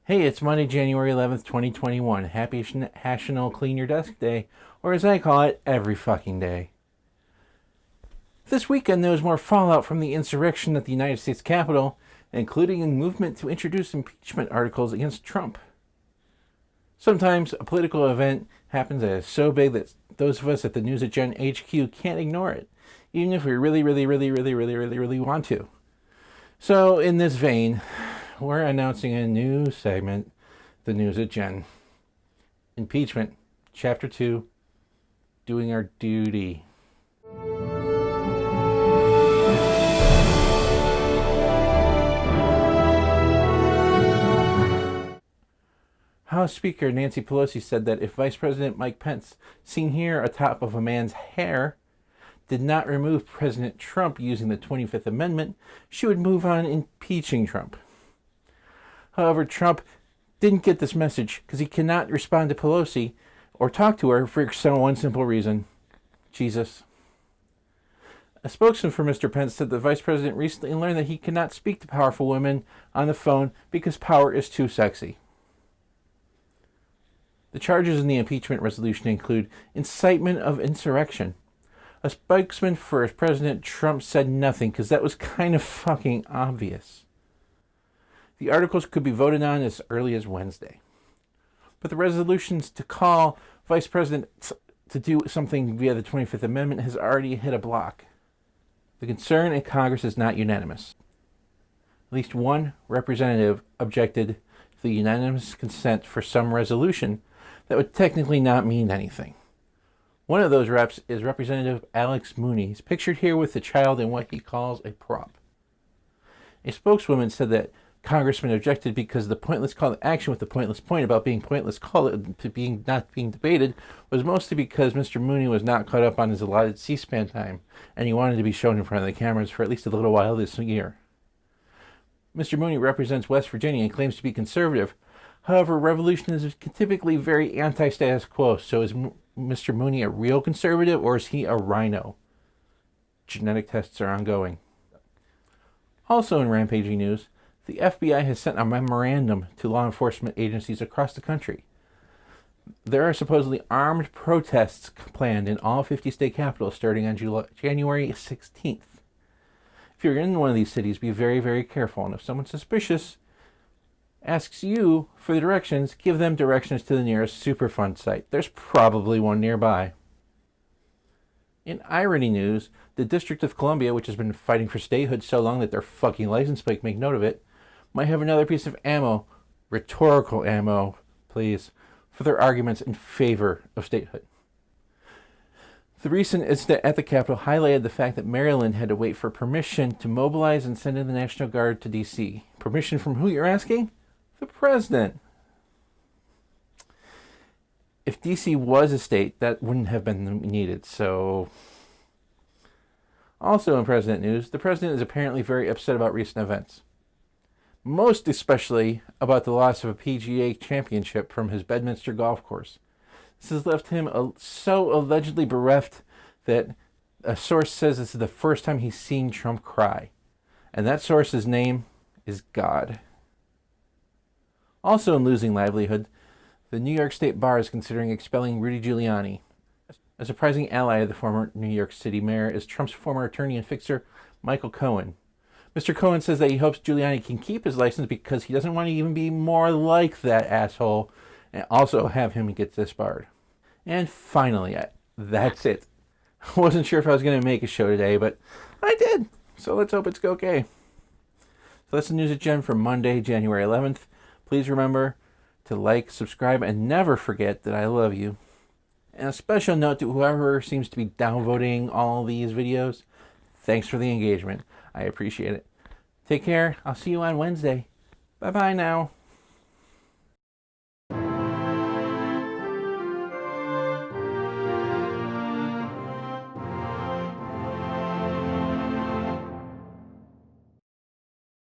Hey, it's Monday, January 11th, 2021. Happy National Clean Your Desk Day, or as I call it, every fucking day. This weekend, there was more fallout from the insurrection at the United States Capitol, including a movement to introduce impeachment articles against Trump. Sometimes a political event happens that is so big that those of us at the News at Gen HQ can't ignore it, even if we really want to. So, in this vein, we're announcing a new segment, the News at Gen. Impeachment, Chapter 2, Doing Our Duty. House Speaker Nancy Pelosi said that if Vice President Mike Pence, seen here atop of a man's hair, did not remove President Trump using the 25th Amendment, she would move on impeaching Trump. However, Trump didn't get this message because he cannot respond to Pelosi or talk to her for one simple reason: Jesus. A spokesman for Mr. Pence said the Vice President recently learned that he cannot speak to powerful women on the phone because power is too sexy. The charges in the impeachment resolution include incitement of insurrection. A spokesman for President Trump said nothing because that was kind of fucking obvious. The articles could be voted on as early as Wednesday. But the resolutions to call Vice President to do something via the 25th Amendment has already hit a block. The concern in Congress is not unanimous. At least one representative objected to the unanimous consent for some resolution that would technically not mean anything. One of those reps is Representative Alex Mooney, pictured here with the child in what he calls a prop. A spokeswoman said that Congressman objected because the pointless call to action with the pointless point about being pointless call to being not being debated was mostly because Mr. Mooney was not caught up on his allotted C-SPAN time, and he wanted to be shown in front of the cameras for at least a little while this year. Mr. Mooney represents West Virginia and claims to be conservative. However, revolution is typically very anti-status quo, so is Mr. Mooney a real conservative or is he a rhino? Genetic tests are ongoing. Also in rampaging news, the FBI has sent a memorandum to law enforcement agencies across the country. There are supposedly armed protests planned in all 50 state capitals starting on January 16th. If you're in one of these cities, be very careful, and if someone suspicious asks you for the directions, give them directions to the nearest Superfund site. There's probably one nearby. In irony news, the District of Columbia, which has been fighting for statehood so long that their fucking license plate make note of it, might have another piece of ammo, rhetorical ammo, please, for their arguments in favor of statehood. The recent incident at the Capitol highlighted the fact that Maryland had to wait for permission to mobilize and send in the National Guard to D.C. Permission from who, you're asking? The president. If D.C. was a state, that wouldn't have been needed, so... Also in president news, the president is apparently very upset about recent events. Most especially about the loss of a PGA championship from his Bedminster golf course. This has left him so allegedly bereft that a source says this is the first time he's seen Trump cry. And that source's name is God. Also in losing livelihood, the New York State Bar is considering expelling Rudy Giuliani. A surprising ally of the former New York City mayor is Trump's former attorney and fixer, Michael Cohen. Mr. Cohen says that he hopes Giuliani can keep his license because he doesn't want to even be more like that asshole and also have him get disbarred. And finally, that's it. I wasn't sure if I was going to make a show today, but I did. So let's hope it's okay. So that's the News at Gen for Monday, January 11th. Please remember to like, subscribe, and never forget that I love you. And a special note to whoever seems to be downvoting all these videos. Thanks for the engagement. I appreciate it. Take care. I'll see you on Wednesday. Bye-bye now.